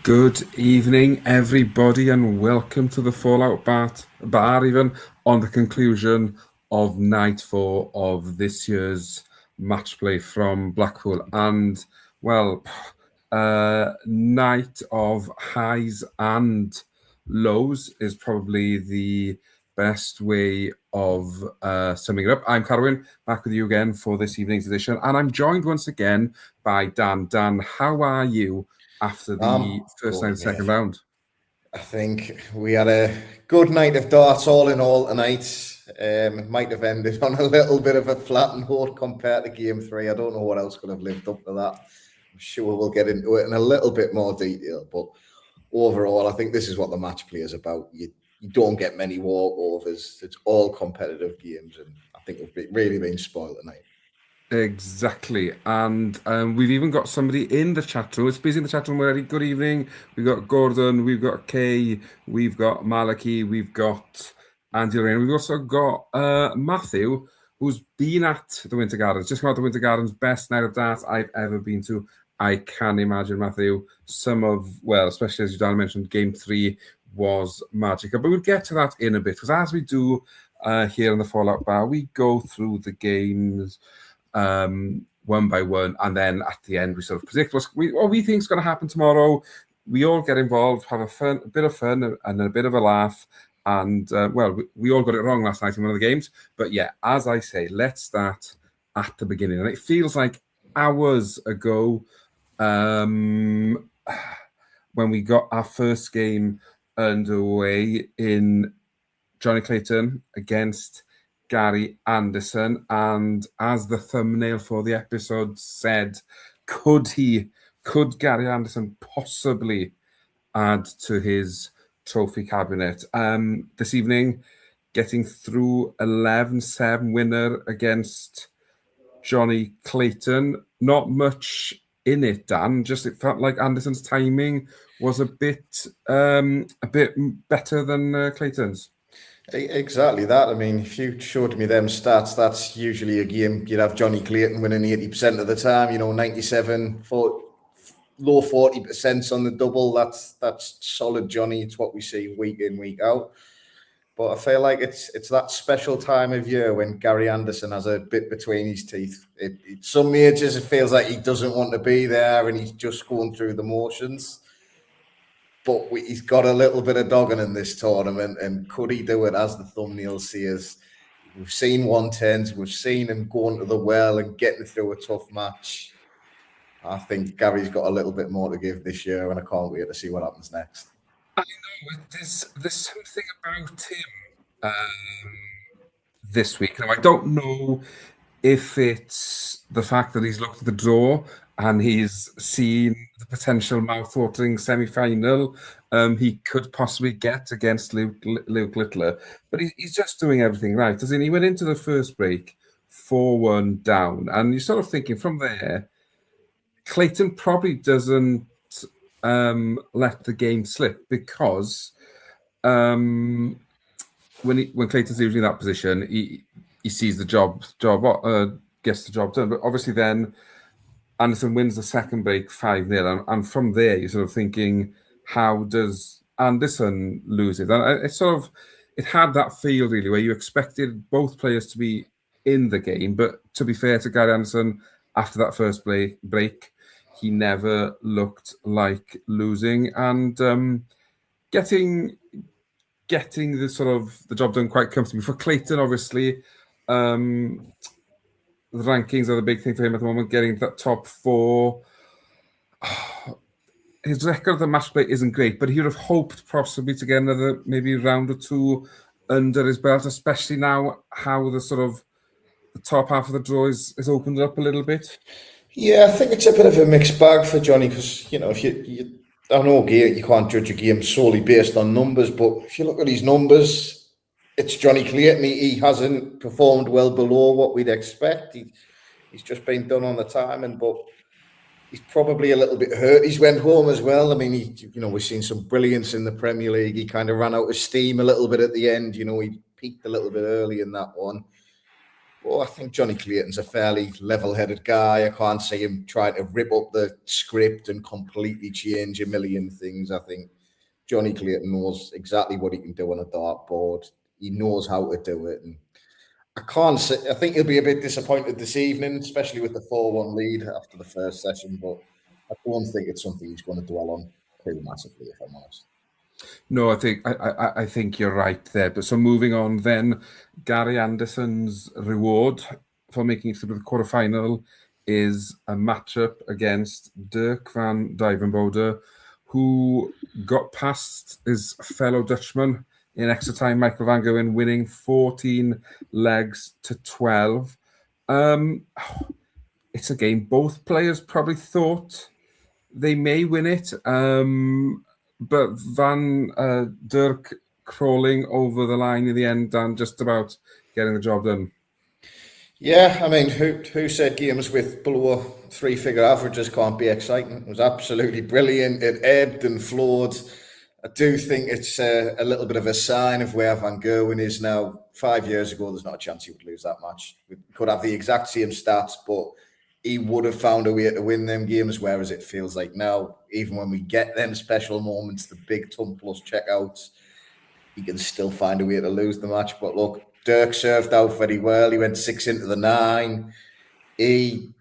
Good evening, everybody, and welcome to the Fallout Bar, even on the conclusion of night 4 of this year's match play from Blackpool. And, well, night of highs and lows is probably the best way of summing it up. I'm Carwyn, back with you again for this evening's edition, and I'm joined once again by Dan. Dan, how are you after the first Good, and second round? I think we had a good night of darts all in all tonight. It might have ended on a little bit of a flat note compared to game 3. I don't know what else could have lived up to that. I'm sure we'll get into it in a little bit more detail, but overall, I think this is what the match play is about. You don't get many walkovers. It's all competitive games, and I think we've really been spoiled tonight. Exactly. And we've even got somebody in the chat room. It's busy in the chat room already. Good evening. We've got Gordon, we've got Kay, we've got Malaki, we've got Andy Lorraine. We've also got Matthew, who's been at the Winter Gardens. Just come out the Winter Gardens, best night of darts I've ever been to. I can imagine, Matthew, especially as you Dan mentioned, game 3 was magical. But we'll get to that in a bit, because as we do here in the Fallout Bar, we go through the games one by one, and then at the end we sort of predict what we think is going to happen tomorrow. We all get involved, have a bit of fun and a bit of a laugh, and we all got it wrong last night in one of the games, but yeah, as I say, let's start at the beginning. And it feels like hours ago when we got our first game underway in Johnny Clayton against Gary Anderson, and as the thumbnail for the episode said, could Gary Anderson possibly add to his trophy cabinet? This evening, getting through 11-7 winner against Johnny Clayton. Not much in it, Dan. Just it felt like Anderson's timing was a bit better than Clayton's. Exactly that. I mean, if you showed me them stats, that's usually a game you'd have Johnny Clayton winning 80% of the time, 97, low 40% on the double. That's solid Johnny. It's what we see week in, week out. But I feel like it's that special time of year when Gary Anderson has a bit between his teeth. Some majors, it feels like he doesn't want to be there and he's just going through the motions. But he's got a little bit of dogging in this tournament, and could he do it? As the thumbnail says, we've seen 110s, we've seen him going to the well and getting through a tough match. I think Gary's got a little bit more to give this year, and I can't wait to see what happens next. I know there's something about him this week. Now, I don't know if it's the fact that he's looked at the draw and he's seen the potential mouth-watering semi-final he could possibly get against Luke Littler, but he's just doing everything right. As in, he went into the first break 4-1 down, and you're sort of thinking from there, Clayton probably doesn't let the game slip, because when Clayton's usually in that position, he sees the job gets the job done. But obviously then Anderson wins the second break 5-0, and from there you're sort of thinking, how does Anderson lose it? And it had that feel really where you expected both players to be in the game, but to be fair to Gary Anderson, after that first break, he never looked like losing, and getting the sort of the job done quite comfortably. For Clayton, obviously, the rankings are the big thing for him at the moment, getting that top 4. His record of the match play isn't great, but he would have hoped possibly to get another maybe round or 2 under his belt, especially now how the top half of the draw is opened up a little bit. Yeah, I think it's a bit of a mixed bag for Johnny, because if I know you can't judge a game solely based on numbers, but if you look at his numbers, it's Johnny Clayton. He hasn't performed well below what we'd expect. He's just been done on the timing, but he's probably a little bit hurt. He's went home as well. I mean, we've seen some brilliance in the Premier League. He kind of ran out of steam a little bit at the end. He peaked a little bit early in that one. Well, I think Johnny Clayton's a fairly level-headed guy. I can't see him trying to rip up the script and completely change a million things. I think Johnny Clayton knows exactly what he can do on a dartboard. He knows how to do it. And I think he'll be a bit disappointed this evening, especially with the 4-1 lead after the first session, but I don't think it's something he's going to dwell on too massively, if I'm honest. No, I think you're right there. But so moving on then, Gary Anderson's reward for making it through the quarterfinal is a matchup against Dirk van Duijvenbode, who got past his fellow Dutchman in extra time, Michael van Gerwen, winning 14 legs to 12. It's a game both players probably thought they may win it. But Van Dirk crawling over the line in the end and just about getting the job done. Yeah, I mean, who said games with below three-figure averages can't be exciting? It was absolutely brilliant. It ebbed and flowed. I do think it's a little bit of a sign of where Van Gerwen is now. 5 years ago, there's not a chance he would lose that match. We could have the exact same stats, but he would have found a way to win them games, whereas it feels like now, even when we get them special moments, the big ton plus checkouts, he can still find a way to lose the match. But look, Dirk served out very well. He went 6 into the 9. He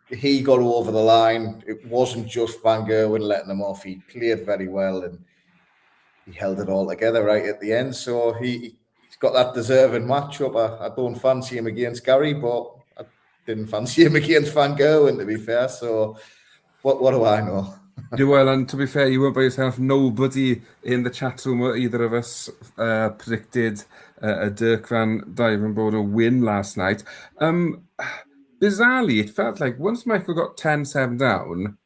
got over the line. It wasn't just Van Gerwen letting him off. He played very well and he held it all together right at the end. So he's got that deserving matchup. I don't fancy him against Gary, but I didn't fancy him against Van Gerwen, to be fair. So what do I know? Well, and to be fair, you weren't by yourself. Nobody in the chat room or either of us predicted a Dirk van Duijvenbode win last night. Bizarrely, it felt like once Michael got 10-7 down,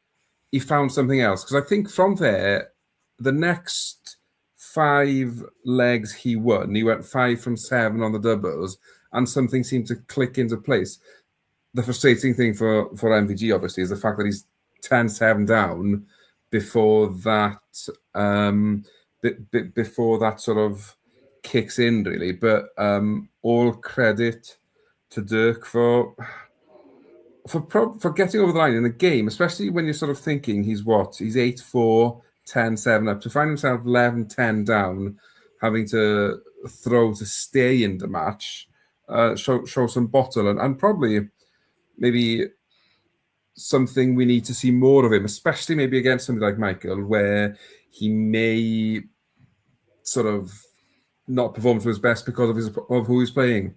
he found something else. Because I think from there, the next 5 legs he won, he went 5 from 7 on the doubles, and something seemed to click into place. The frustrating thing for MVG, obviously, is the fact that he's 10-7 down before that before that sort of kicks in, really. But all credit to Dirk for getting over the line in a game, especially when you're sort of thinking he's 8-4, 10-7 up, to find himself 11-10 down, having to throw to stay in the match, show some bottle and probably maybe something we need to see more of him, especially maybe against somebody like Michael, where he may sort of not perform to his best because of who he's playing.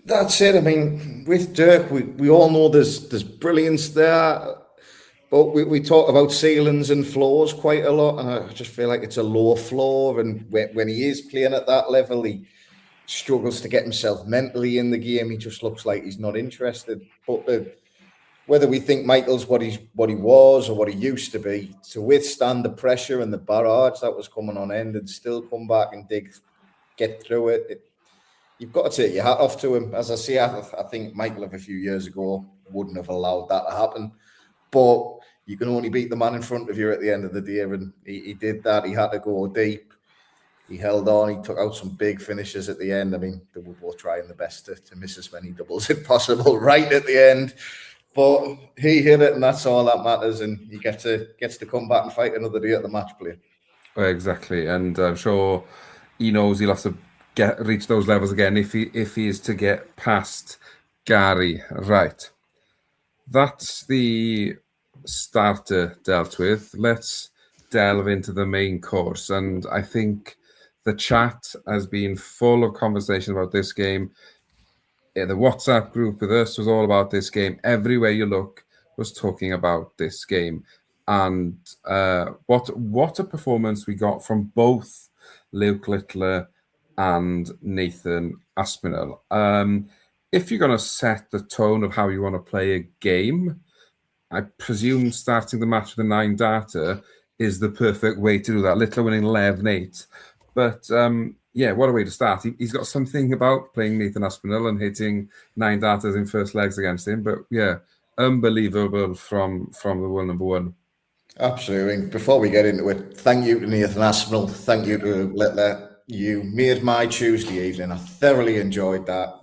That's it. I mean, with Dirk, we all know there's brilliance there, but we talk about ceilings and floors quite a lot, and I just feel like it's a low floor. And when he is playing at that level, he struggles to get himself mentally in the game. He just looks like he's not interested. But whether we think Michael's what he was or what he used to be, to withstand the pressure and the barrage that was coming on end and still come back and get through it, you've got to take your hat off to him. As I say, I think Michael of a few years ago wouldn't have allowed that to happen. But you can only beat the man in front of you at the end of the day, and he did that. He had to go deep. He held on. He took out some big finishes at the end. I mean, they were both trying the best to miss as many doubles as possible right at the end. But he hit it, and that's all that matters. And he gets to come back and fight another day at the match play. Exactly, and I'm sure he knows he'll have to reach those levels again if he is to get past Gary. Right, that's the starter dealt with. Let's delve into the main course, and I think the chat has been full of conversation about this game. The WhatsApp group with us was all about this game. Everywhere you look was talking about this game. And what a performance we got from both Luke Littler and Nathan Aspinall. If you're going to set the tone of how you want to play a game, I presume starting the match with a 9 darter is the perfect way to do that. Littler winning 11-8. But yeah, what a way to start. He's got something about playing Nathan Aspinall and hitting 9 darters in first legs against him. But yeah, unbelievable from the world number one. Absolutely. Before we get into it, thank you to Nathan Aspinall. Thank you to Littler. You made my Tuesday evening. I thoroughly enjoyed that.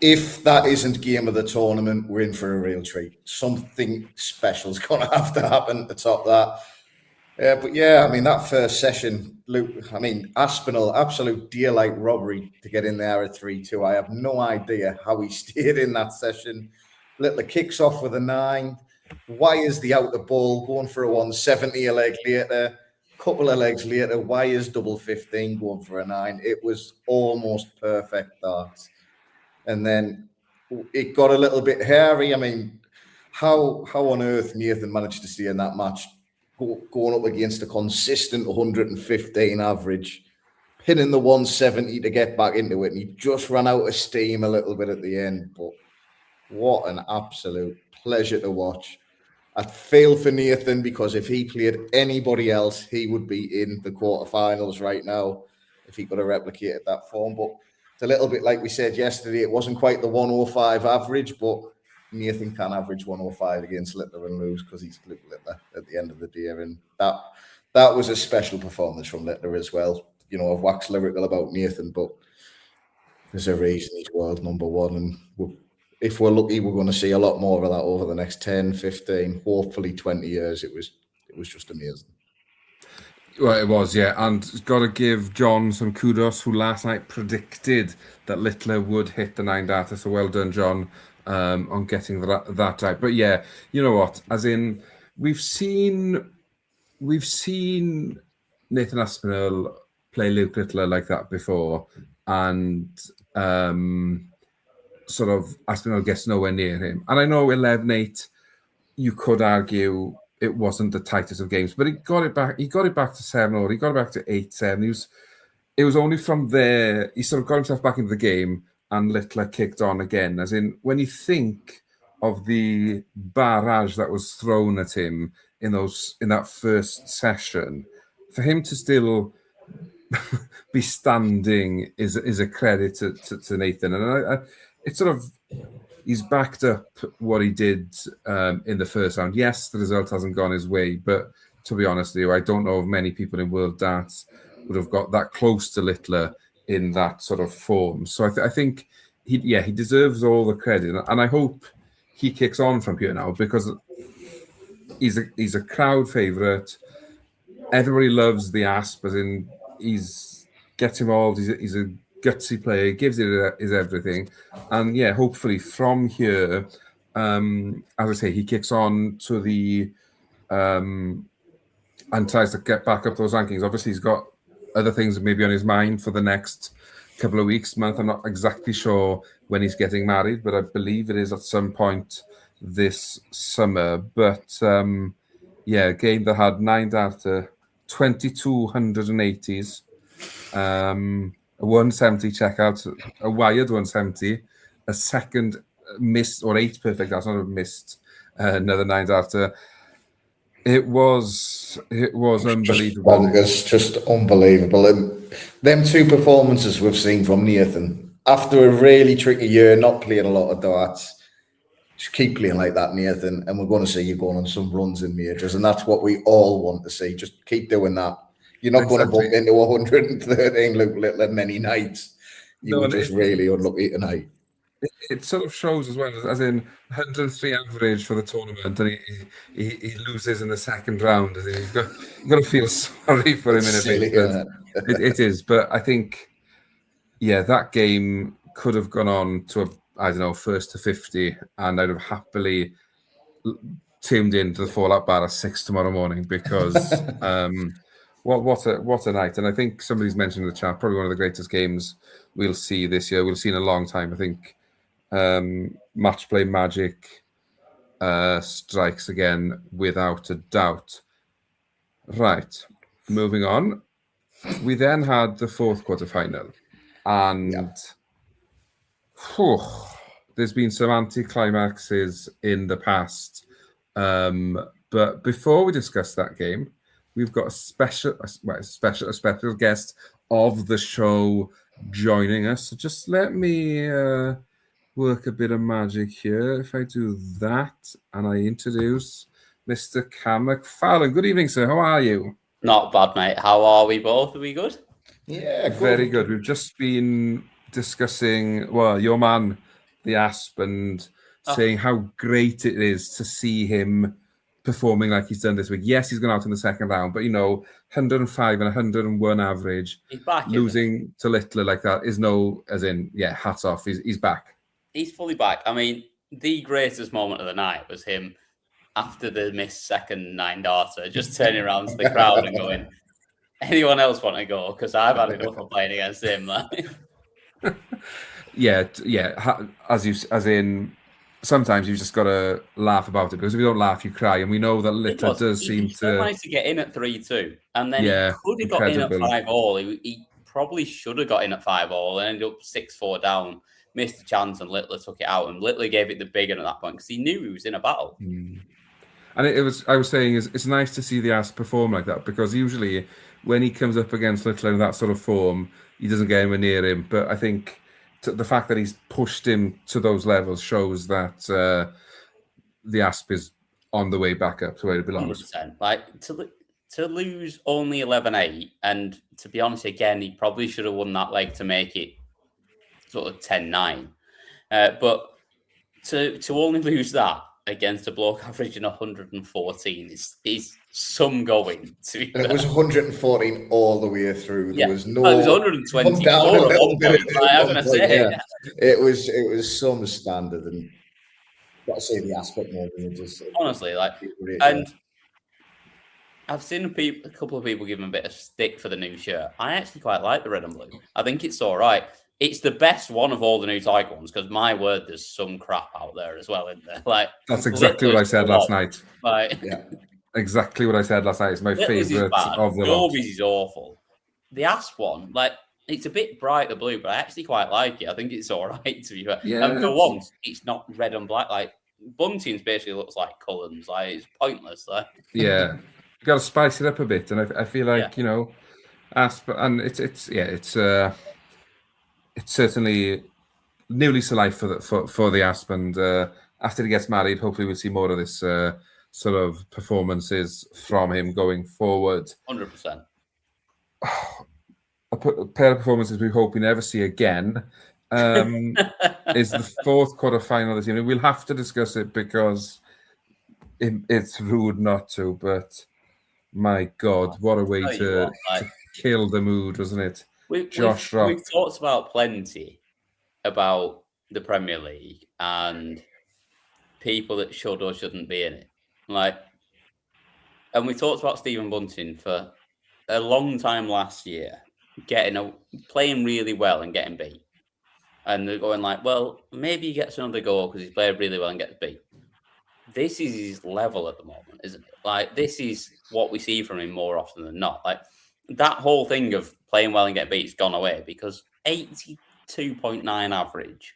if that isn't game of the tournament, we're in for a real treat. Something special's going to have to happen to top that. But yeah, I mean, that first session, Luke, I mean, Aspinall, absolute deer-like robbery to get in there at 3-2. I have no idea how he stayed in that session. Littler kicks off with a 9. Wires the outer ball, going for a 170 a leg later. Couple of legs later, Wires double 15, going for a 9. It was almost perfect darts. And then it got a little bit hairy. I mean, how on earth Nathan managed to stay in that match, going up against a consistent 115 average, pinning the 170 to get back into it, and he just ran out of steam a little bit at the end. But what an absolute pleasure to watch. I'd feel for Nathan, because if he played anybody else, he would be in the quarterfinals right now if he could have replicated that form. But it's a little bit like we said yesterday, it wasn't quite the 105 average, but Nathan can average 105 against Littler and lose, because he's Littler at the end of the day. And that was a special performance from Littler as well. You know, I've waxed lyrical about Nathan, but there's a reason he's world number one. And if we're lucky, we're going to see a lot more of that over the next 10, 15, hopefully 20 years. It was just amazing. Well, it was, yeah, and got to give John some kudos, who last night predicted that Littler would hit the 9 data. So well done, John, on getting that right. But yeah, you know what? As in, we've seen Nathan Aspinall play Luke Littler like that before, and sort of Aspinall gets nowhere near him. And I know 11-8, you could argue it wasn't the tightest of games, but he got it back. He got it back to 7-0. He got it back to 8-7. It was only from there he sort of got himself back into the game, and Littler kicked on again. As in, when you think of the barrage that was thrown at him in that first session, for him to still be standing is a credit to Nathan. And it's sort of, he's backed up what he did in the first round. Yes, the result hasn't gone his way, but to be honest with you, I don't know if many people in World Darts would have got that close to Littler in that sort of form. So I think he deserves all the credit, and I hope he kicks on from here now, because he's a crowd favourite. Everybody loves the Asp, as in he's gets involved. He's a gutsy player. He gives it his everything, and yeah, hopefully from here, as I say, he kicks on to the and tries to get back up those rankings. Obviously, he's got other things maybe on his mind for the next couple of weeks, month. I'm not exactly sure when he's getting married, but I believe it is at some point this summer. But yeah, a game that had 9 data, 2280s, a 170 checkout, a wired 170, a second missed, or 8 perfect, that's not a missed, another 9 data. It was unbelievable. Just unbelievable. And them 2 performances we've seen from Nathan after a really tricky year, not playing a lot of darts. Just keep playing like that, Nathan, and we're going to see you going on some runs in majors, and that's what we all want to see. Just keep doing that. You're not going to bump into 113 Luke Littler many nights. You were just really unlucky tonight. It sort of shows as well, as in 103 average for the tournament, and he loses in the second round. You've got to feel sorry for him in a bit. It is, but I think, yeah, that game could have gone on to first to 50, and I'd have happily tuned in to the Fallout Bar at 6 tomorrow morning, because what a night. And I think somebody's mentioned in the chat, probably one of the greatest games we'll see this year. We'll see in a long time. I think Matchplay magic strikes again without a doubt. Right, moving on. We then had the 4th quarterfinal, and there's been some anticlimaxes in the past. But before we discuss that game, we've got a special guest of the show joining us. So just let me work a bit of magic here. If I do that and I introduce Mr. Cam McFarlane. Good evening, sir. How are you? Not bad, mate. How are we both? Are we good? Yeah, very good. We've just been discussing, well, your man the Asp and saying how great it is to see him performing like he's done this week. Yes, he's gone out in the second round, but 105 and 101 average. He's back. Losing to Littler like that is hats off. He's back. He's fully back. I mean, the greatest moment of the night was him after the missed second 9-darter, just turning around to the crowd and going, anyone else want to go? Because I've had enough of playing against him. Yeah. Sometimes you've just got to laugh about it, because if you don't laugh, you cry. And we know that Littler does seem to manage to get in at 3-2, and then he could have got in at 5-all. He probably should have got in at 5-all and ended up 6-4 down, missed a chance, and Littler took it out. And Littler gave it the big one at that point because he knew he was in a battle. And I was saying, it's nice to see the Asp perform like that, because usually when he comes up against Littler in that sort of form, he doesn't get anywhere near him. But I think the fact that he's pushed him to those levels shows that the Asp is on the way back up to where it belongs. 100%. Like, to lose only 11-8, and to be honest, again, he probably should have won that leg to make it sort of 10-9. But to only lose that against a bloke averaging 114 is some going. It was 114 all the way through. There was no. It was 120 at one point. I'm gonna say it was some standard, and got to say the aspect more than just honestly, and I've seen a couple of people give him a bit of stick for the new shirt. I actually quite like the red and blue. I think it's all right. It's the best one of all the new Tiger ones, because my word, there's some crap out there as well, isn't there? Like, that's exactly what I said last night. Yeah. Exactly what I said last night. It's my favourite of the lot. Norby's is awful. The Asp one, it's a bit bright, the blue, but I actually quite like it. I think it's all right, to be fair. Yeah. And for once, it's not red and black. Like, Bunting's basically looks like COULDN's. Like, it's pointless. Yeah. You've got to spice it up a bit. And I feel like, Asp, and it's certainly new lease of life for the Asp. And after he gets married, hopefully we'll see more of this sort of performances from him going forward. 100%. A pair of performances we hope we never see again is the fourth quarter final this evening. We'll have to discuss it because it's rude not to, but my God, what a way to kill the mood, wasn't it? We've talked about plenty about the Premier League and people that should or shouldn't be in it. And we talked about Stephen Bunting for a long time last year, playing really well and getting beat. And they're going well, maybe he gets another goal because he's played really well and gets beat. This is his level at the moment, isn't it? This is what we see from him more often than not. That whole thing of playing well and getting beat has gone away, because 82.9 average,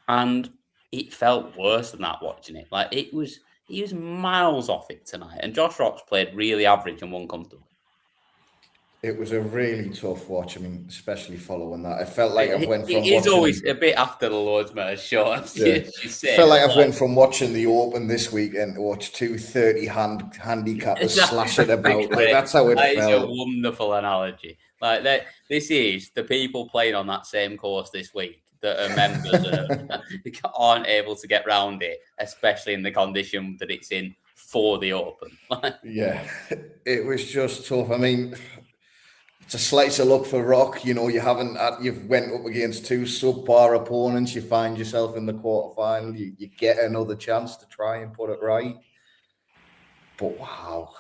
and it felt worse than that watching it. He was miles off it tonight, and Josh Rock's played really average and won comfortably. It was a really tough watch. I mean, especially following that. I felt like I went from It is always a bit after the Lord's Mayor's shot. Yeah. I felt like I've went from watching the Open this weekend to watch two 30-hand handicappers slashing about. That's how it felt. That is a wonderful analogy. This is the people playing on that same course this week that are members aren't able to get round it, especially in the condition that it's in for the Open. Yeah, it was just tough. I mean, it's a slice of luck for Rock. You've went up against two subpar opponents. You find yourself in the quarterfinal. You get another chance to try and put it right. But wow,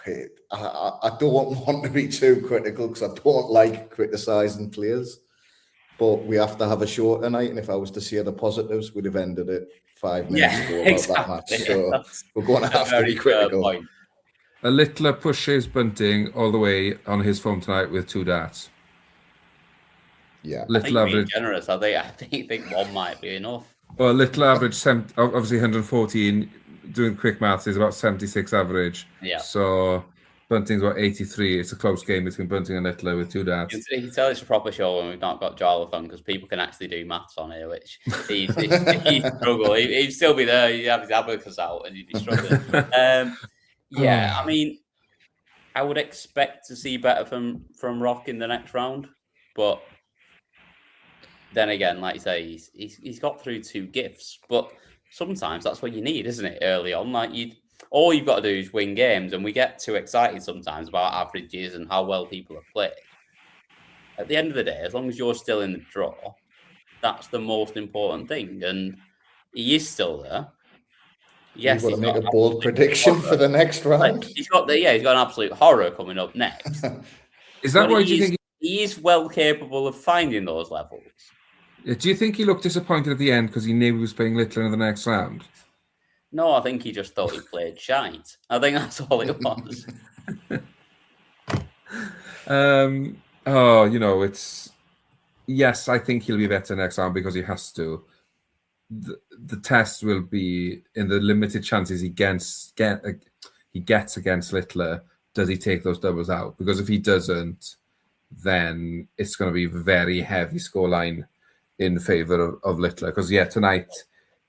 I don't want to be too critical, because I don't like criticising players. But we have to have a show tonight, and if I was to see the positives, we'd have ended it 5 minutes ago about that match. So we're going to have to be critical. A Littler pushes Bunting all the way on his form tonight with 2 darts. Yeah, Littler average generous. I think one might be enough. Well, Littler average obviously 114. Doing quick maths is about 76 average. Yeah. So Bunting's about 83. It's a close game between Bunting and Littler with 2 darts. You can tell it's a proper show when we've not got Jarlath on, because people can actually do maths on here, which he'd struggle. He'd still be there. He'd have his abacus out and he'd be struggling. Yeah, I mean, I would expect to see better from Rock in the next round, but then again, like you say, he's got through 2 gifts, but sometimes that's what you need, isn't it? Early on, like all you've got to do is win games, and we get too excited sometimes about averages and how well people have played. At the end of the day, as long as you're still in the draw, that's the most important thing, and he is still there. Yes, you've got to make a bold prediction for the next round. Like, he's got an absolute horror coming up next. Is that why you think he is well capable of finding those levels? Do you think he looked disappointed at the end because he knew he was playing Littler in the next round? No, I think he just thought he played shite. I think that's all it was. It's yes, I think he'll be better next round because he has to. The test will be in the limited chances he gets against Littler. Does he take those doubles out? Because if he doesn't, then it's going to be a very heavy scoreline in favour of Littler. Because tonight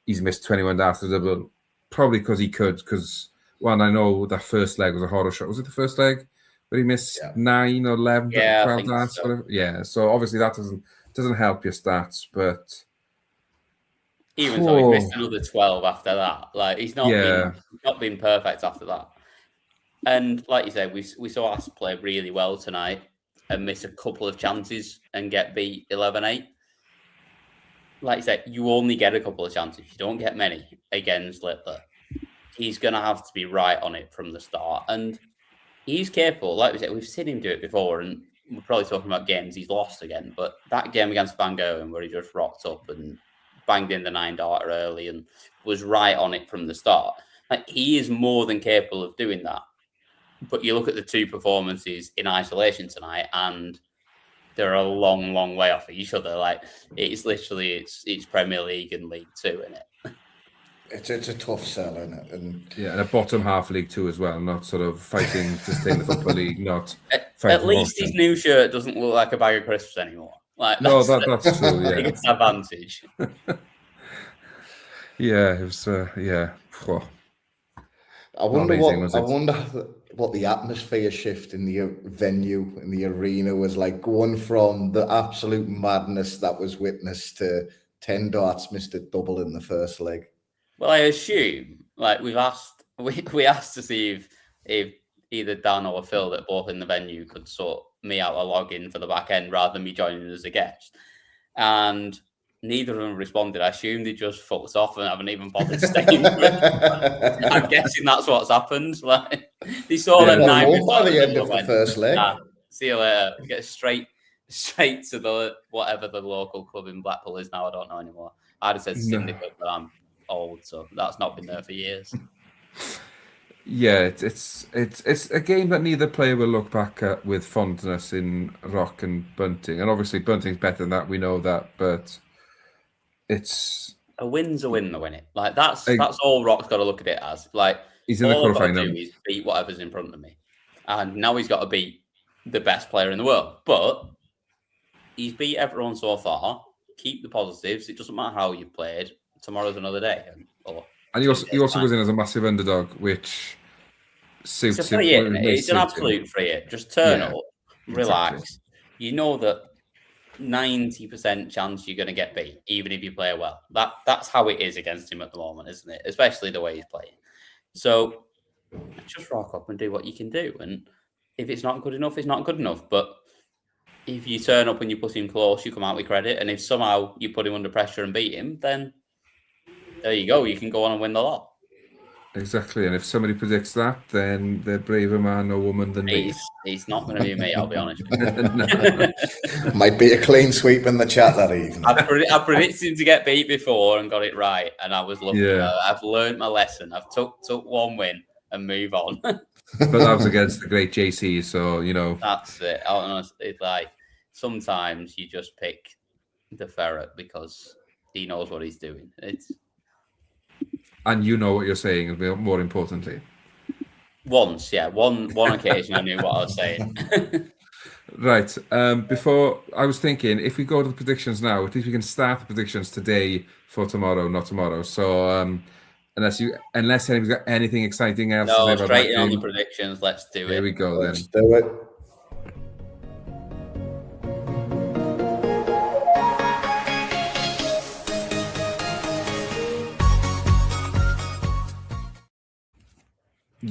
he's missed 21 darts to double, probably because he could. Because I know that first leg was a horror shot. Was it the first leg where he missed 9 or 11, 12 darts? So. Whatever. So obviously that doesn't help your stats, but. Even so, he's missed another 12 after that. Like he's not been perfect after that. And like you said, we saw us play really well tonight and miss a couple of chances and get beat 11-8. Like you said, you only get a couple of chances. You don't get many against Littler. He's going to have to be right on it from the start. And he's capable. Like we said, we've seen him do it before. And we're probably talking about games he's lost again. But that game against Van Gogh where he just rocked up and banged in the 9-darter early and was right on it from the start. Like, he is more than capable of doing that. But you look at the 2 performances in isolation tonight, and they're a long, long way off each other. Like it's literally it's Premier League and League 2, isn't it? It's a tough sell, isn't it? And a bottom half League 2 as well, not sort of fighting to stay in the Football League. Not at least his new shirt doesn't look like a bag of crisps anymore. Like that's true. Yeah, biggest advantage. It was. I wonder what the atmosphere shift in the venue, in the arena was like, going from the absolute madness that was witnessed to 10 darts missed at double in the first leg. Well, I assume we asked to see if either Dan or Phil that both in the venue could sort me out a login for the back end rather than me joining as a guest, and neither of them responded. I assume they just fucked off and haven't even bothered staying. I'm guessing that's what's happened. Like they saw them 9 by the end of the first leg. See you later. Get straight to the whatever the local club in Blackpool is now. I don't know anymore. I'd have said Syndicate, but I'm old, so that's not been there for years. Yeah, it's a game that neither player will look back at with fondness in Rock and Bunting, and obviously Bunting's better than that. We know that, but it's a win's a win, though, isn't it? Like that's all Rock's got to look at it as. Like he's in the all I've got to quarterfinal. do is beat whatever's in front of me, and now he's got to beat the best player in the world. But he's beat everyone so far. Keep the positives. It doesn't matter how you've played. Tomorrow's another day. And he also goes in as a massive underdog, which suits him. It's an absolute free hit. Just turn up, relax. Exactly. You know that 90% chance you're going to get beat, even if you play well. That's how it is against him at the moment, isn't it? Especially the way he's playing. So just rock up and do what you can do. And if it's not good enough, it's not good enough. But if you turn up and you put him close, you come out with credit. And if somehow you put him under pressure and beat him, then there you go. You can go on and win the lot. Exactly. And if somebody predicts that, then they're braver man or woman than me. He's not going to be me, I'll be honest. Might be a clean sweep in the chat that evening. I predicted him to get beat before and got it right. And I was lucky. Yeah. I've learned my lesson. I've took one win and move on. But that was against the great JC, so, you know. That's it. It's like sometimes you just pick the ferret because he knows what he's doing. And you know what you're saying, more importantly. Once, yeah. One occasion I knew what I was saying. Right. Before, I was thinking, if we go to the predictions now, at least we can start the predictions today for tomorrow, not tomorrow. So, unless anybody's got anything exciting else to say about straight in on the predictions. Let's do it. Here we go, then. Let's do it.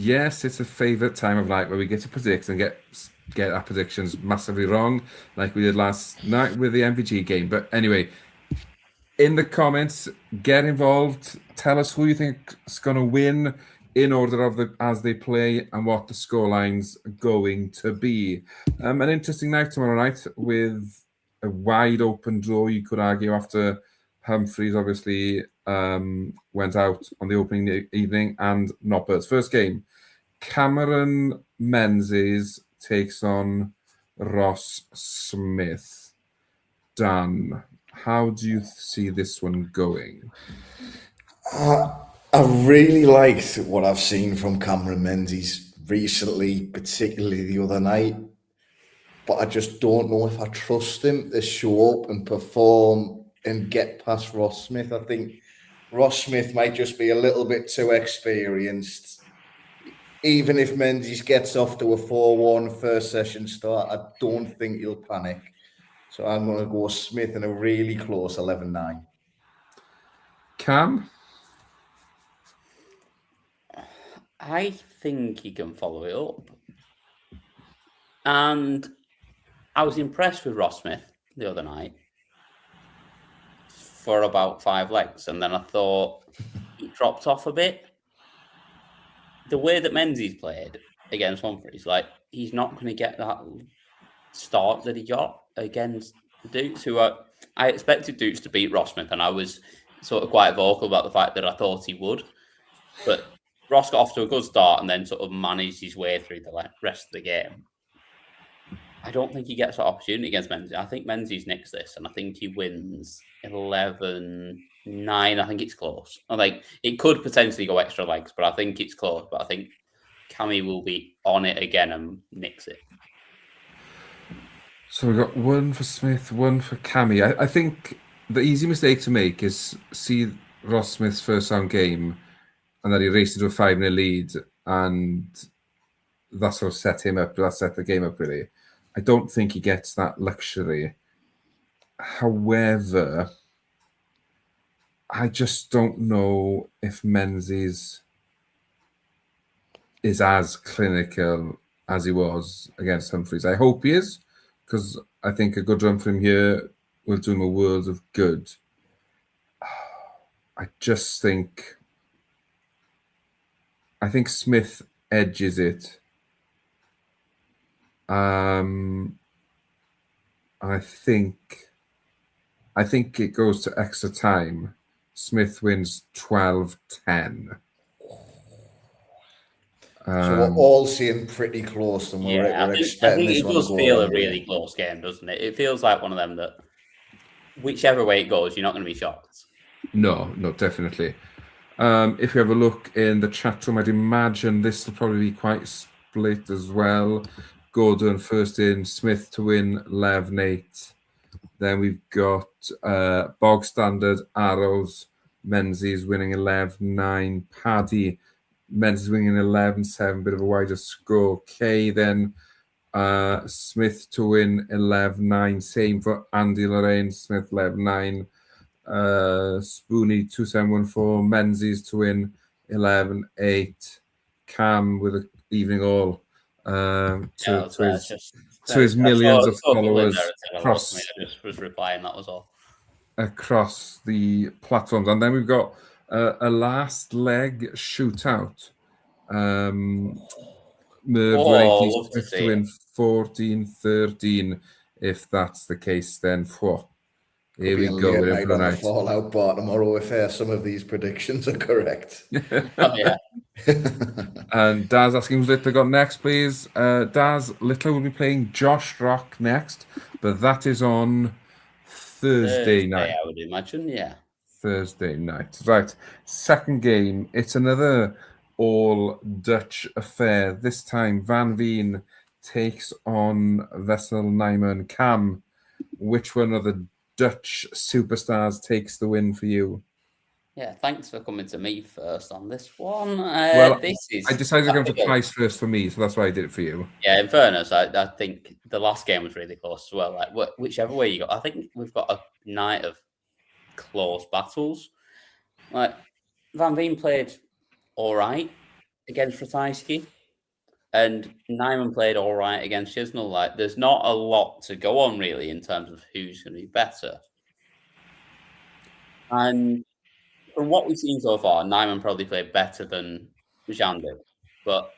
yes, it's a favourite time of night where we get to predict and get our predictions massively wrong, like we did last night with the MVG game. But anyway, in the comments, get involved. Tell us who you think is going to win in order of as they play and what the scoreline's going to be. An interesting night tomorrow night with a wide open draw, you could argue, after Humphreys obviously went out on the opening evening, and Noppers. First game, Cameron Menzies takes on Ross Smith. Dan, how do you see this one going? I really liked what I've seen from Cameron Menzies recently, particularly the other night. But I just don't know if I trust him to show up and perform and get past Ross Smith. I think Ross Smith might just be a little bit too experienced. Even if Menzies gets off to a 4-1 first session start, I don't think he'll panic. So I'm going to go Smith in a really close 11-9. Cam? I think he can follow it up. And I was impressed with Ross Smith the other night for about 5 legs. And then I thought he dropped off a bit. The way that Menzies played against Humphreys, like, he's not going to get that start that he got against Dukes, who I expected Dukes to beat Ross Smith, and I was sort of quite vocal about the fact that I thought he would. But Ross got off to a good start and then sort of managed his way through the rest of the game. I don't think he gets that opportunity against Menzies. I think Menzies nicks this, and I think he wins 11-9. I think it's close. I think it could potentially go extra legs, but I think it's close. But I think Cammy will be on it again and nicks it. So we've got one for Smith, one for Cammy. I think the easy mistake to make is see Ross Smith's first round game and then he raced into a 5-0 lead, and that sort of set him up. That set the game up, really. I don't think he gets that luxury. However, I just don't know if Menzies is as clinical as he was against Humphreys. I hope he is, because I think a good run from him here will do him a world of good. I think Smith edges it. I think it goes to extra time. Smith wins 12-10. So we're all seeing pretty close, and we're expecting this one to go. It does feel a really close game, doesn't it? It feels like one of them that whichever way it goes, you're not going to be shocked. No, definitely. If you have a look in the chat room, I'd imagine this will probably be quite split as well. Gordon first in, Smith to win 11-8. Then we've got Bog Standard, Arrows, Menzies winning 11-9. Paddy, Menzies winning 11-7, bit of a wider score. Kay then Smith to win 11-9. Same for Andy Lorraine, Smith 11-9. Spoonie 2714, Menzies to win 11-8. Cam with an evening all to his millions of followers across. I just was replying, that was all. Across the platforms. And then we've got a last leg shootout. Merv Smith to win 14-13. If that's the case, then here we go. Night on the Fallout bar tomorrow if some of these predictions are correct. Oh, yeah. And Daz asking who's Littler got next, please. Daz, Littler will be playing Josh Rock next, but that is on Thursday night. I would imagine, yeah. Thursday night. Right. Second game. It's another all Dutch affair. This time Van Veen takes on Vessel Nijman. Cam, which one of the Dutch superstars takes the win for you? Yeah, thanks for coming to me first on this one. I decided to go for Price first for me, so that's why I did it for you. Yeah, in fairness, I think the last game was really close as well. Like whichever way you go, I think we've got a night of close battles. Like Van Veen played all right against Ratajski, and Nyman played all right against Chisnall. Like, there's not a lot to go on really in terms of who's going to be better. And from what we've seen so far, Nyman probably played better than Jean did. But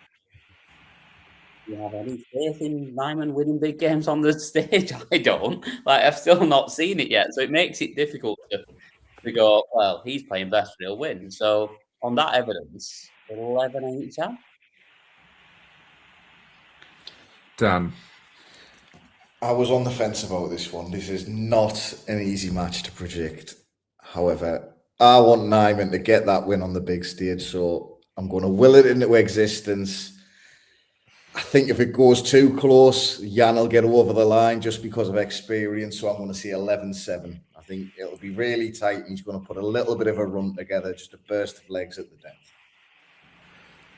do you have any faith in Nyman winning big games on the stage? I don't. Like, I've still not seen it yet. So it makes it difficult to go, well, he's playing better, he'll win. So on that evidence, 11-8 chance. Dan. I was on the fence about this one. This is not an easy match to predict. However, I want Nyman to get that win on the big stage, so I'm going to will it into existence. I think if it goes too close, Jan will get over the line just because of experience, so I'm going to see 11-7. I think it'll be really tight, and he's going to put a little bit of a run together, just a burst of legs at the death.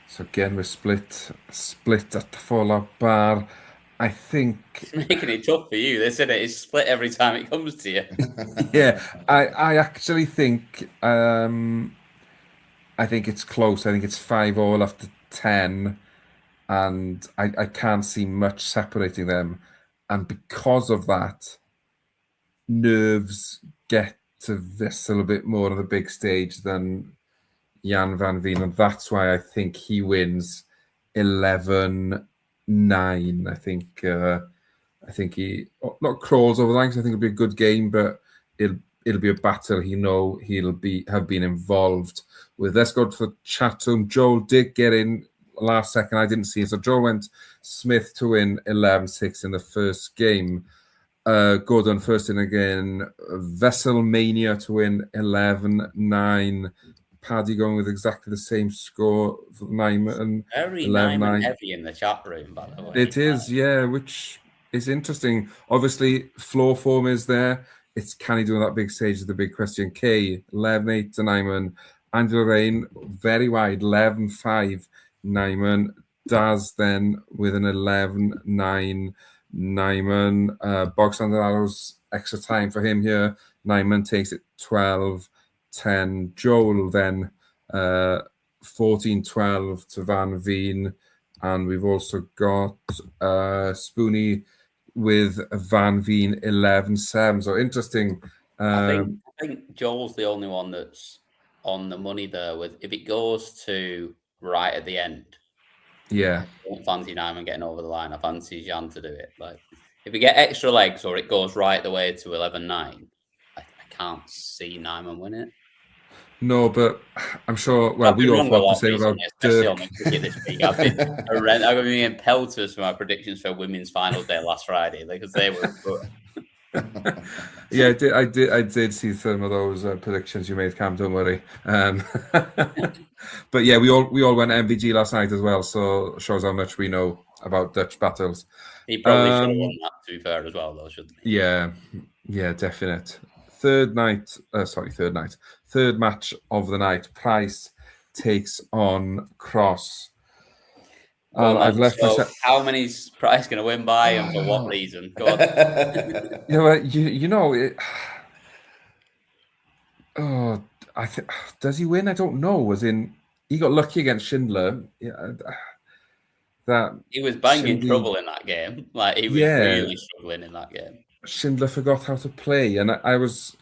So again, we're split at the fallout bar. I think it's making it tough for you, isn't it? It's split every time it comes to you. Yeah, I actually think I think it's close. I think it's 5-5 after 10, and I can't see much separating them. And because of that, nerves get to Wissel a bit more on the big stage than Jan van Veen, and that's why I think he wins 11-9. I think he not crawls over the line, because I think it'll be a good game, but it'll be a battle. He'll have been involved with. Let's go to the chat room. Joel did get in last second. I didn't see it. So Joel went Smith to win 11-6 in the first game. Gordon first in again. Vesselmania to win 11-9. Paddy going with exactly the same score for Nyman. Very Nyman heavy in the chat room, by the way. It is, yeah, which is interesting. Obviously, floor form is there. It's can he do on that big stage is the big question. K, 11-8 to Nyman. Angela Rain, very wide, 11-5 Nyman. Daz then with an 11-9 Nyman. Box under arrows, extra time for him here. Nyman takes it 12-10. Joel then 14-12 to Van Veen. And we've also got Spoonie with Van Veen 11-7. So interesting. I think Joel's the only one that's on the money there. With if it goes to right at the end, yeah, I don't fancy Nyman getting over the line. I fancy Jan to do it. Like if we get extra legs or it goes right the way to 11-9, I can't see Nyman win it. No, but I'm sure. Well, we all thought the same about especially on the cricket this week. I've been getting pelters for my predictions for women's finals day last Friday because they were good. Yeah, I did see some of those predictions you made, Cam. Don't worry. But yeah, we all went MVG last night as well, so shows how much we know about Dutch battles. He probably should have won that, to be fair, as well, though, shouldn't he? Yeah, definite. Third match of the night. Price takes on Cross. I've left myself. How many's Price going to win by, and for what reason? Go on. Yeah, well, you know it. Oh, does he win? I don't know. As in, he got lucky against Schindler. Yeah, that he was banging trouble in that game. Like he was really struggling in that game. Schindler forgot how to play, and I was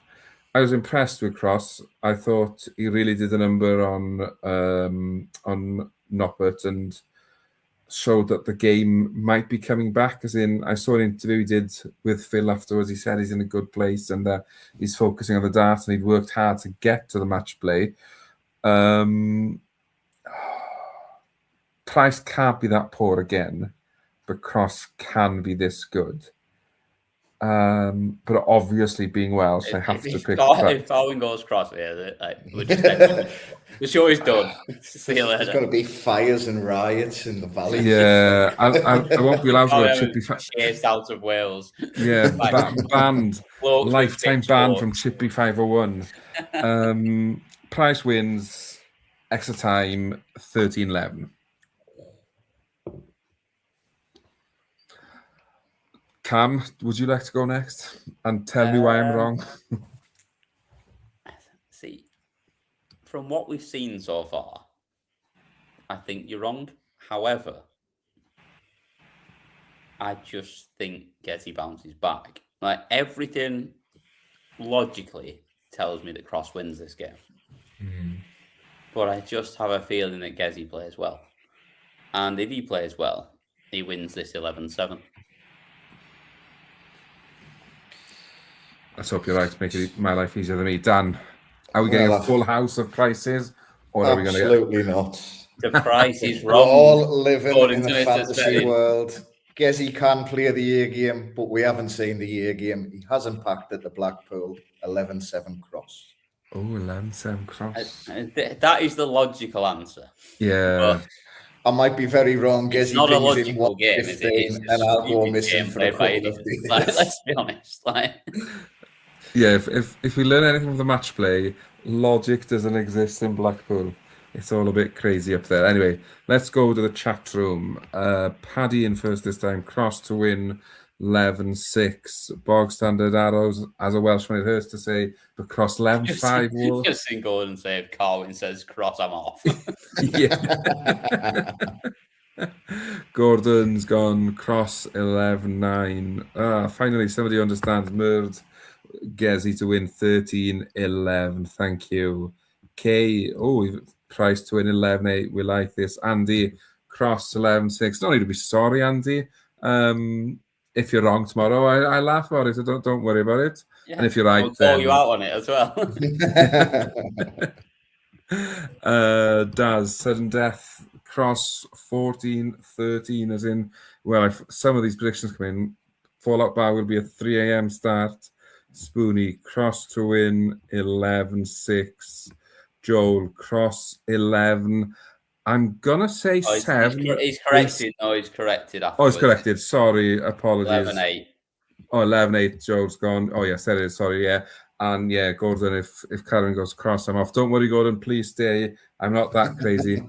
impressed with Cross. I thought he really did a number on Noppert and showed that the game might be coming back. As in, I saw an interview he did with Phil afterwards. He said he's in a good place and he's focusing on the dart and he'd worked hard to get to the match play. Price can't be that poor again, but Cross can be this good. But obviously, being Welsh, I have to pick. If Darwin goes Cross, the show is done. See you later. There's going to be fires and riots in the valley. Yeah, I won't be allowed to go Chippy. Chased out of Wales. Yeah, banned, lifetime ban from Chippy 501. Price wins, extra time 13-11. Cam, would you like to go next and tell me why I'm wrong? See, from what we've seen so far, I think you're wrong. However, I just think Gezi bounces back. Like, everything logically tells me that Cross wins this game. But I just have a feeling that Gezi plays well. And if he plays well, he wins this 11-7. Let's hope you're right to make my life easier than me. Dan, are we getting a full house of prices? Or are we going to get... Absolutely not. The price is We're wrong. all living according in to a Mr. fantasy Spenny. world. Gezi can play the year game, but we haven't seen the year game. He hasn't packed at the Blackpool 11-7 Cross. Oh, 11-7 Cross. That is the logical answer. Yeah. But I might be very wrong. it's Gezi not a pings in logical game, is it? 115, and I'll go missing for a couple of days. Let's be honest. Yeah, if we learn anything from the match play, logic doesn't exist in Blackpool. It's all a bit crazy up there. Anyway, let's go to the chat room. Paddy in first this time. Cross to win 11-6. Bog standard arrows. As a Welshman, it hurts to say, but Cross 11-5. You've just seen Gordon say, if Carwin says cross, I'm off. Yeah. Gordon's gone Cross 11-9. Finally, somebody understands Murd. Gezi to win 13-11. Thank you. Kay, price to win 11-8. We like this. Andy, Cross 11-6. Don't need to be sorry, Andy. If you're wrong tomorrow, I laugh about it. So don't worry about it. Yeah, and if you're right, I'll call you out on it as well. Daz, sudden death. Cross 14-13. As in, well, if some of these predictions come in, Fallout Bar will be a 3 a.m. start. Spoonie, Cross to win 11-6. Joel, Cross 11. I'm gonna say 7. He's corrected. No, he's corrected afterwards. Oh, it's corrected. Sorry, apologies. 11-8. Oh, 11-8. Joel's gone. Oh, yes, that is. Sorry, yeah. And yeah, Gordon, if Karen goes Cross, I'm off. Don't worry, Gordon. Please stay. I'm not that crazy.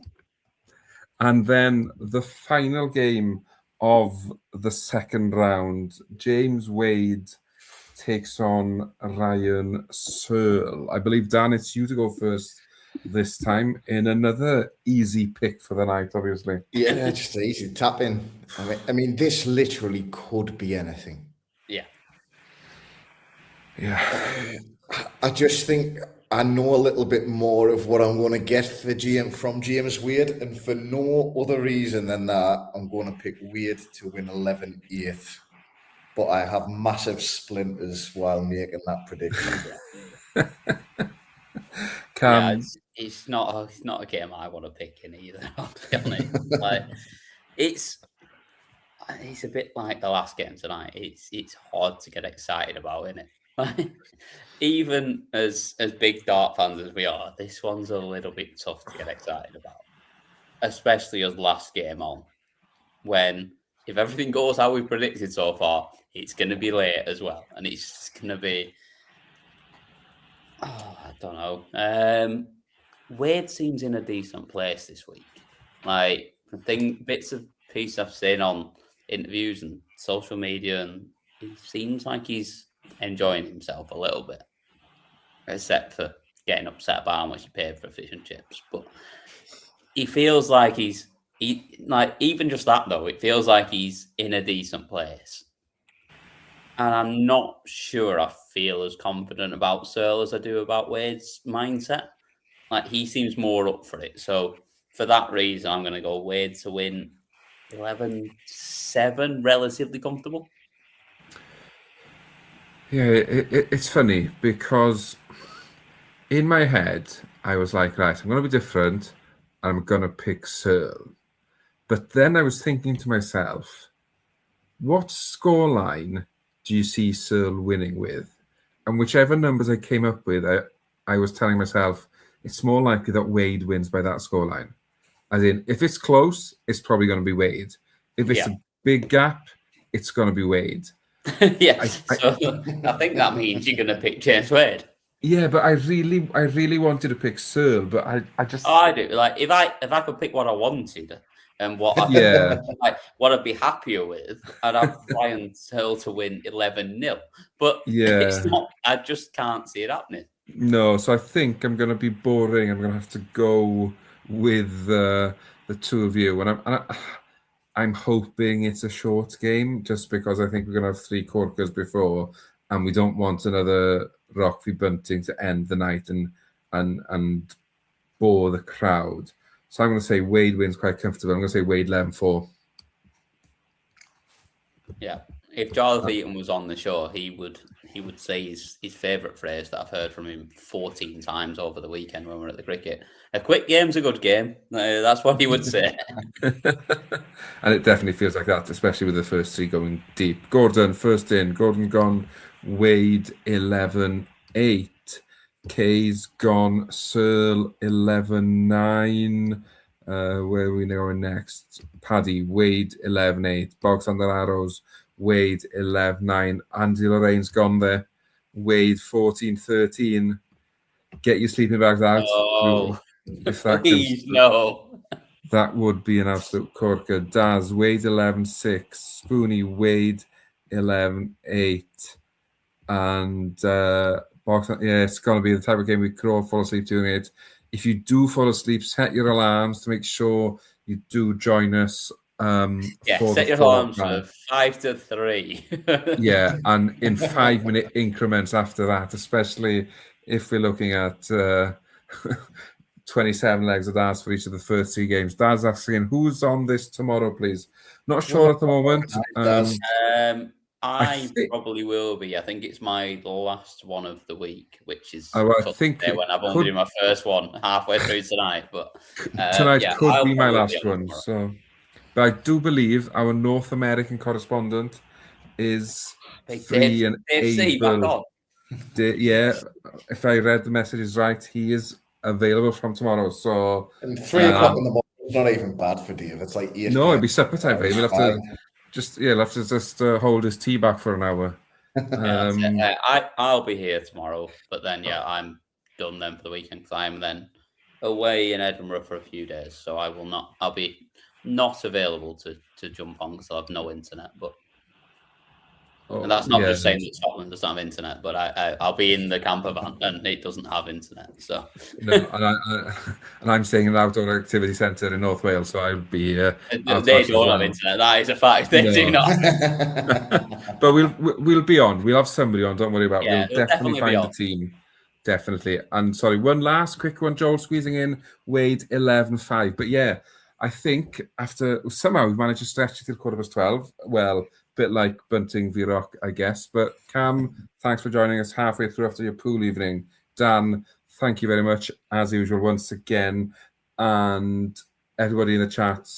And then the final game of the second round, James Wade takes on Ryan Searle. I believe, Dan, it's you to go first this time in another easy pick for the night, obviously. Yeah, just easy tap in. I mean, this literally could be anything. Yeah. I just think I know a little bit more of what I'm going to get from James Wade, and for no other reason than that, I'm going to pick Wade to win 11-8. But I have massive splinters while making that prediction. It's not a game I want to pick in either. I'll be honest. It's a bit like the last game tonight. It's hard to get excited about, isn't it? Even as big Dart fans as we are, this one's a little bit tough to get excited about, especially as last game on. When if everything goes how we predicted so far, it's going to be late as well, and it's going to be. I don't know. Wade seems in a decent place this week. Like, bits of piece I've seen on interviews and social media, and he seems like he's enjoying himself a little bit, except for getting upset about how much he paid for fish and chips. But he feels like even just that though, it feels like he's in a decent place. And I'm not sure I feel as confident about Searle as I do about Wade's mindset. Like, he seems more up for it. So for that reason, I'm going to go Wade to win 11-7, relatively comfortable. Yeah, it's funny because in my head, I was like, right, I'm going to be different. I'm going to pick Searle. But then I was thinking to myself, what scoreline do you see Searle winning with? And whichever numbers I came up with, I was telling myself, it's more likely that Wade wins by that scoreline. As in, if it's close, it's probably going to be Wade. If it's a big gap, it's going to be Wade. Yeah, so I think that means you're going to pick James Wade. Yeah, but I really wanted to pick Searle, but I just... Oh, I do. Like, if I could pick what I wanted and what what I'd be happier with, I'd have Ryan Searle to win 11-0. But it's not. I just can't see it happening. No, so I think I'm going to be boring. I'm going to have to go with the two of you, and I'm hoping it's a short game, just because I think we're going to have 3 corkers before, and we don't want another Rock v Bunting to end the night and bore the crowd. So I'm going to say Wade wins quite comfortable. I'm going to say Wade 11-4. Yeah, if Jonathan Eaton was on the show, he would say his favourite phrase that I've heard from him 14 times over the weekend when we were at the cricket. A quick game's a good game. That's what he would say. And it definitely feels like that, especially with the first 3 going deep. Gordon, first in. Gordon gone. Wade, 11-8. Kay's gone. Searle, 11-9. Where are we going next? Paddy, Wade, 11-8. Box under arrows, Wade, 11-9. Andy Lorraine's gone there. Wade, 14-13. Get your sleeping bags out. Oh, if that please, no. That would be an absolute corker. Daz, Wade, 11-6. Spoonie, Wade, 11-8. And box, yeah, it's going to be the type of game we could all fall asleep doing it. If you do fall asleep, set your alarms to make sure you do join us. Set your alarms for 5 to 3. Yeah, and in 5-minute increments after that, especially if we're looking at 27 legs of darts for each of the first 3 games. Dad's asking, who's on this tomorrow, please? Not sure at the moment. I probably will be. I think it's my last one of the week, which is I think when I've only done my first one halfway through tonight. But tonight could be my last one. So, but I do believe our North American correspondent is free and able. Yeah, if I read the messages right, he is available from tomorrow. So, and 3 o'clock in the morning is not even bad for Dave. It's like 8. No, it'd be supper time for him. He'll have to just hold his tea back for an hour. I'll be here tomorrow, but then I'm done then for the weekend because I'm then away in Edinburgh for a few days, so I'll be not available to jump on because I'll have no internet. But and that's not just saying that Scotland doesn't have internet, but I'll be in the camper van and it doesn't have internet. So no, and I'm staying in an outdoor activity centre in North Wales, so I'll be here. They don't have internet. That is a fact. They do not. But we'll be on. We'll have somebody on. Don't worry about it. We'll definitely find the team. Definitely. And sorry, one last quick one. Joel squeezing in. Wade 11-5. But yeah, I think after somehow we've managed to stretch it till 12:15. Well, bit like Bunting v Rock, I guess. But Cam, thanks for joining us halfway through after your pool evening. Dan, thank you very much, as usual, once again. And everybody in the chat,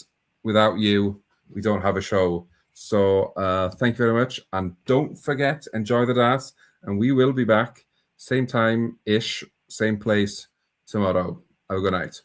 without you, we don't have a show. So thank you very much. And don't forget, enjoy the darts. And we will be back, same time-ish, same place tomorrow. Have a good night.